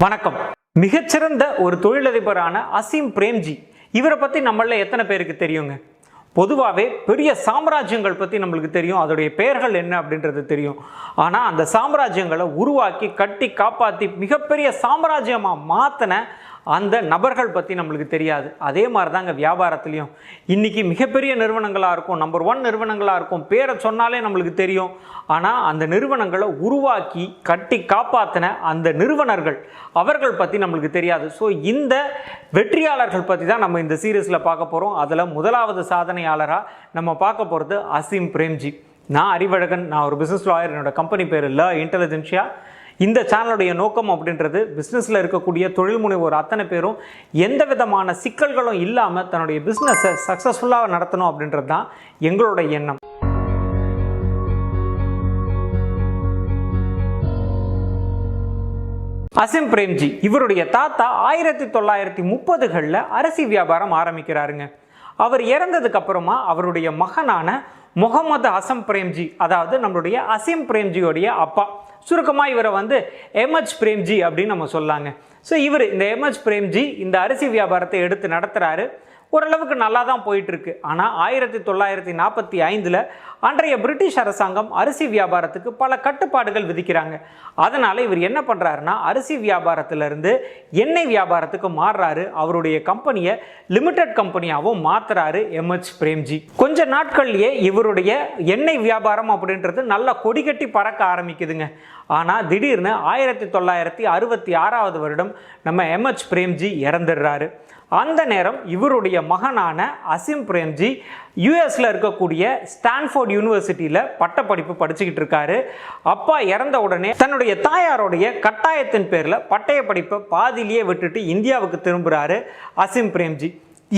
வணக்கம். மிகச்சிறந்த ஒரு தொழிலதிபரான அசீம் பிரேம்ஜி இவரை பற்றி நம்மள எத்தனை பேருக்கு தெரியுங்க? பொதுவாகவே பெரிய சாம்ராஜ்யங்கள் பற்றி நம்மளுக்கு தெரியும், அதோடைய பெயர்கள் என்ன அப்படின்றது தெரியும். ஆனால் அந்த சாம்ராஜ்யங்களை உருவாக்கி கட்டி காப்பாற்றி மிகப்பெரிய சாம்ராஜ்யமாக மாற்றின அந்த நபர்கள் பற்றி நம்மளுக்கு தெரியாது. அதே மாதிரி தாங்க வியாபாரத்துலேயும் இன்றைக்கி மிகப்பெரிய நிறுவனங்களாக இருக்கும், நம்பர் 1 நிறுவனங்களாக இருக்கும், பேரை சொன்னாலே நம்மளுக்கு தெரியும். ஆனால் அந்த நிறுவனங்களை உருவாக்கி கட்டி காப்பாற்றின அந்த நிறுவனர்கள் அவர்கள் பற்றி நம்மளுக்கு தெரியாது. ஸோ இந்த வெற்றியாளர்கள் பற்றி தான் நம்ம இந்த சீரீஸில் பார்க்க போகிறோம். அதில் முதலாவது சாதனையாளராக நம்ம பார்க்க போகிறது அசீம் பிரேம்ஜி. நான் அறிவழகன், நான் ஒரு பிஸ்னஸ் லாயர். என்னோட கம்பெனி பேர் LAKH. இந்த சேனலுடைய நோக்கம் அப்படின்றது பிஸ்னஸில் இருக்கக்கூடிய தொழில் முனைவோர் அத்தனை பேரும் எந்த விதமான சிக்கல்களும் இல்லாமல் தன்னுடைய பிஸ்னஸை சக்ஸஸ்ஃபுல்லாக நடத்தணும் அப்படின்றது தான் எங்களோட எண்ணம். அசீம் பிரேம்ஜி இவருடைய தாத்தா 1930களில் அரிசி வியாபாரம் ஆரம்பிக்கிறாருங்க. அவர் இறந்ததுக்கு அப்புறமா அவருடைய மகனான முகமது அசம் பிரேம்ஜி, அதாவது நம்மளுடைய அசீம் பிரேம்ஜியோடைய அப்பா, சுருக்கமாக இவரை MH பிரேம்ஜி அப்படின்னு நம்ம சொல்லாங்க. ஸோ இவர் இந்த MH பிரேம்ஜி இந்த அரிசி வியாபாரத்தை எடுத்து நடத்துகிறாரு. ஓரளவுக்கு நல்லா தான் போயிட்டுருக்கு. ஆனால் 1945 அன்றைய பிரிட்டிஷ் அரசாங்கம் அரிசி வியாபாரத்துக்கு பல கட்டுப்பாடுகள் விதிக்கிறாங்க. அதனால் இவர் என்ன பண்ணுறாருன்னா அரிசி வியாபாரத்திலிருந்து எண்ணெய் வியாபாரத்துக்கு மாறுறாரு. அவருடைய கம்பெனியை லிமிடெட் கம்பெனியாகவும் மாற்றுறாரு MH பிரேம்ஜி. கொஞ்ச நாட்கள்லேயே இவருடைய எண்ணெய் வியாபாரம் அப்படின்றது நல்லா கொடிகட்டி பறக்க ஆரம்பிக்குதுங்க. ஆனால் திடீர்னு 1966 வருடம் நம்ம MH பிரேம்ஜி இறந்துடுறாரு. அந்த நேரம் இவருடைய மகனான அசீம் பிரேம்ஜி யூஎஸில் இருக்கக்கூடிய ஸ்டான்ஃபோர்ட் யூனிவர்சிட்டியில் பட்டப்படிப்பு படிச்சுக்கிட்டு இருக்காரு. அப்பா இறந்த உடனே தன்னுடைய தாயாருடைய கட்டாயத்தின் பேரில் பட்டய படிப்பை பாதியிலேயே விட்டுட்டு இந்தியாவுக்கு திரும்புகிறாரு அசீம் பிரேம்ஜி.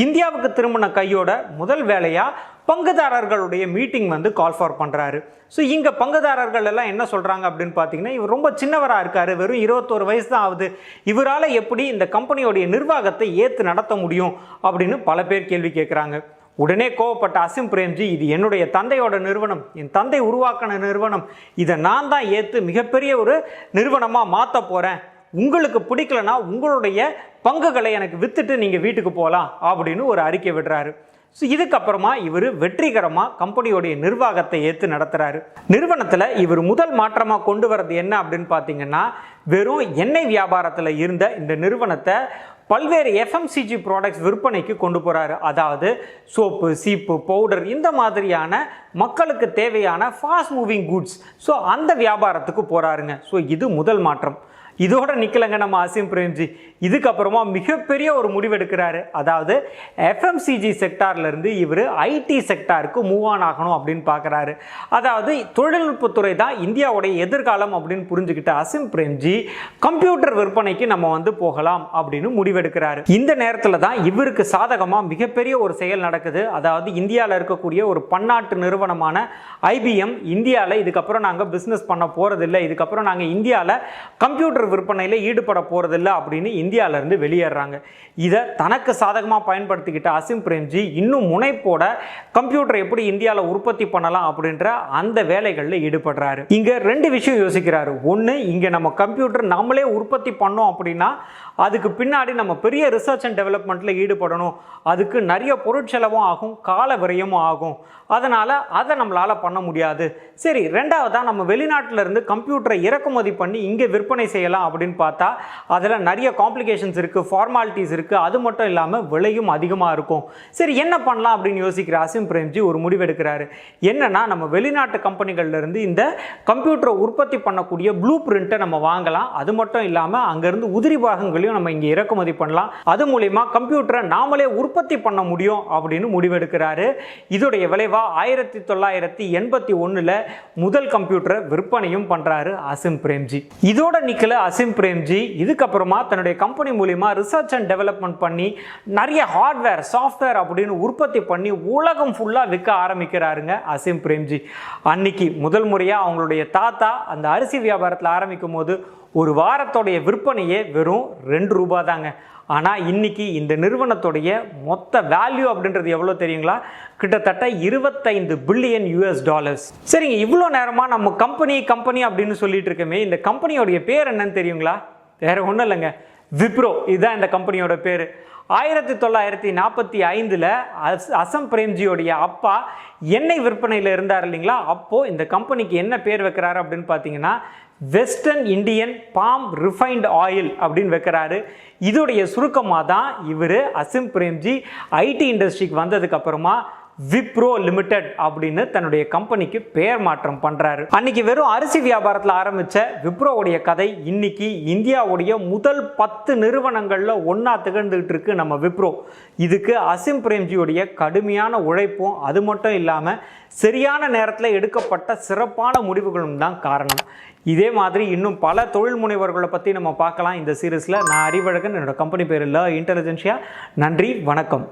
இந்தியாவுக்கு திரும்பின கையோட முதல் வேலையாக பங்குதாரர்களுடைய மீட்டிங் கால் ஃபார் பண்ணுறாரு. ஸோ இங்கே பங்குதாரர்கள் எல்லாம் என்ன சொல்கிறாங்க அப்படின்னு பார்த்தீங்கன்னா, இவர் ரொம்ப சின்னவராக இருக்கார், வெறும் 21 வயசு தான் ஆகுது, இவரால் எப்படி இந்த கம்பெனியோடைய நிர்வாகத்தை ஏற்று நடத்த முடியும் அப்படின்னு பல பேர் கேள்வி கேட்குறாங்க. உடனே கோவப்பட்ட அசீம் பிரேம்ஜி, இது என்னுடைய தந்தையோட நிறுவனம், என் தந்தை உருவாக்கின நிறுவனம், இதை நான் தான் ஏற்று மிகப்பெரிய ஒரு நிறுவனமாக மாற்ற போகிறேன், உங்களுக்கு பிடிக்கலனா உங்களுடைய பங்குகளை எனக்கு விற்றுட்டு நீங்கள் வீட்டுக்கு போகலாம் அப்படின்னு ஒரு அறிக்கை விடுறாரு. ஸோ இதுக்கப்புறமா இவர் வெற்றிகரமாக கம்பெனியோடைய நிர்வாகத்தை ஏற்று நடத்துகிறாரு. நிறுவனத்தில் இவர் முதல் மாற்றமாக கொண்டு வரது என்ன அப்படின்னு பார்த்தீங்கன்னா, வெறும் எண்ணெய் வியாபாரத்தில் இருந்த இந்த நிறுவனத்தை பல்வேறு FMCG ப்ராடக்ட்ஸ் விற்பனைக்கு கொண்டு போகிறாரு. அதாவது சோப்பு, சீப்பு, பவுடர், இந்த மாதிரியான மக்களுக்கு தேவையான ஃபாஸ்ட் மூவிங் குட்ஸ். ஸோ அந்த வியாபாரத்துக்கு போகிறாருங்க. ஸோ இது முதல் மாற்றம். இதோட நிற்கலைங்க நம்ம அசீம் பிரேம்ஜி. இதுக்கப்புறமா மிகப்பெரிய ஒரு முடிவெடுக்கிறாரு. அதாவது FMCG செக்டார்லேருந்து இவர் IT செக்டாருக்கு மூவ் ஆன் ஆகணும் அப்படின்னு பார்க்குறாரு. அதாவது தொழில்நுட்பத்துறை தான் இந்தியாவுடைய எதிர்காலம் அப்படின்னு புரிஞ்சுக்கிட்ட அசீம் பிரேம்ஜி கம்ப்யூட்டர் விற்பனைக்கு நம்ம போகலாம் அப்படின்னு முடிவெடுக்கிறாரு. இந்த நேரத்தில் தான் இவருக்கு சாதகமாக மிகப்பெரிய ஒரு செயல் நடக்குது. அதாவது இந்தியாவில் இருக்கக்கூடிய ஒரு பன்னாட்டு நிறுவனமான IBM இந்தியாவில் இதுக்கப்புறம் நாங்கள் பிஸ்னஸ் பண்ண போகிறதில்லை, இதுக்கப்புறம் நாங்கள் இந்தியாவில் கம்ப்யூட்டர் விற்பனையில் ஈடுபட போறதில்லை அப்படின்னு இந்தியாவிலிருந்து வெளியேறாங்க. இதை தனக்கு சாதகமாக பயன்படுத்திக்கிட்ட அசீம் பிரேம்ஜி இன்னும் முனைப்போட கம்ப்யூட்டர் எப்படி இந்தியாவில் உற்பத்தி பண்ணலாம் அப்படின்ற அந்த வேலைகளில் ஈடுபடுறாரு. இங்கே 2 விஷயம் யோசிக்கிறாரு. ஒன்று, இங்கே நம்ம கம்ப்யூட்டர் நம்மளே உற்பத்தி பண்ணோம் அப்படின்னா அதுக்கு பின்னாடி நம்ம பெரிய ரிசர்ச் அண்ட் டெவலப்மெண்ட்டில் ஈடுபடணும், அதுக்கு நிறைய பொருட்செலவும் ஆகும், கால விரயமும் ஆகும், அதனால் அதை நம்மளால் பண்ண முடியாது. சரி, ரெண்டாவதாக நம்ம வெளிநாட்டில் இருந்து கம்ப்யூட்டரை இறக்குமதி பண்ணி இங்கே விற்பனை செய்யலாம் அப்படின்னு பார்த்தா அதில் நிறைய காம்ப்ளிகேஷன்ஸ் இருக்குது, ஃபார்மாலிட்டிஸ் இருக்குது, அது மட்டும் இல்லாமல் விலையும் அதிகமாக இருக்கும். சரி, என்ன பண்ணலாம் அப்படின்னு யோசிக்கிற அசீம் பிரேம்ஜி ஒரு முடிவெடுக்கிறாரு. என்னன்னா, நம்ம வெளிநாட்டு கம்பெனிகள்லேருந்து இந்த கம்ப்யூட்டரை உற்பத்தி பண்ணக்கூடிய ப்ளூ பிரிண்ட்டை நம்ம வாங்கலாம், அது மட்டும் இல்லாமல் அங்கேருந்து உதிரி பாகங்களையும் நம்ம இங்கே இறக்குமதி பண்ணலாம், அது மூலிமா கம்ப்யூட்டரை நாமளே உற்பத்தி பண்ண முடியும் அப்படின்னு முடிவெடுக்கிறாரு. இதோடைய விளைவா 1981 முதல் கம்ப்யூட்டரை விற்பனையும் பண்றாரு அசீம் பிரேம்ஜி. இதோட நிக்கல அசீம் பிரேம்ஜி இதுக்கப்புறமா தன்னுடைய கம்பெனி மூலிமா ரிசர்ச் அண்ட் டெவலப்மெண்ட் பண்ணி நிறைய ஹார்ட்வேர், சாஃப்ட்வேர் அப்படின்னு உற்பத்தி பண்ணி உலகம் ஃபுல்லாக விற்க ஆரம்பிக்கிறாருங்க அசீம் பிரேம்ஜி. அன்னைக்கு முதல் முறையாக அவங்களுடைய தாத்தா அந்த அரிசி வியாபாரத்தில் ஆரம்பிக்கும் போது ஒரு வாரத்தோடைய விற்பனையே வெறும் 2 ரூபாய் தாங்க. ஆனால் இன்னைக்கு இந்த நிறுவனத்துடைய மொத்த வேல்யூ அப்படின்றது எவ்வளோ தெரியுங்களா? கிட்டத்தட்ட $25 பில்லியன். சரிங்க, இவ்வளோ நேரமாக நம்ம கம்பெனி அப்படின்னு சொல்லிட்டு இருக்கமே, இந்த கம்பெனியோடைய பேர் என்னன்னு தெரியுங்களா? வேற ஒன்றும் இல்லைங்க, விப்ரோ. இதுதான் இந்த கம்பெனியோட பேர். 1945 அசம் பிரேம்ஜியோடைய அப்பா எண்ணெய் விற்பனையில் இருந்தார் இல்லைங்களா. அப்போது இந்த கம்பெனிக்கு என்ன பேர் வைக்கிறாரு அப்படின்னு பார்த்தீங்கன்னா western Indian palm refined oil அப்படின்னு வைக்கிறாரு. இதோடைய சுருக்கமாக தான் இவர் அசிம் பிரேம்ஜி ஐடி இண்டஸ்ட்ரிக்கு வந்ததுக்கு அப்புறமா விப்ரோ லிமிடெட் அப்படின்னு தன்னுடைய கம்பெனிக்கு பெயர் மாற்றம் பண்றாரு. அன்னைக்கு வெறும் அரிசி வியாபாரத்தில் ஆரம்பிச்ச விப்ரோவுடைய கதை இன்னைக்கு இந்தியாவுடைய முதல் 10 நிறுவனங்கள்ல ஒன்னா திகழ்ந்துகிட்டு இருக்கு நம்ம விப்ரோ. இதுக்கு அசிம் பிரேம்ஜியுடைய கடுமையான உழைப்பும் அது மட்டும் இல்லாம சரியான நேரத்தில் எடுக்கப்பட்ட சிறப்பான முடிவுகளும் தான் காரணம். இதே மாதிரி இன்னும் பல தொழில் முனைவர்களை பற்றி நம்ம பார்க்கலாம் இந்த சீரீஸில். நான் அறிவழகன், என்னோட கம்பெனி பேர் LAKH இன்டெலிஜென்ஷியா. நன்றி, வணக்கம்.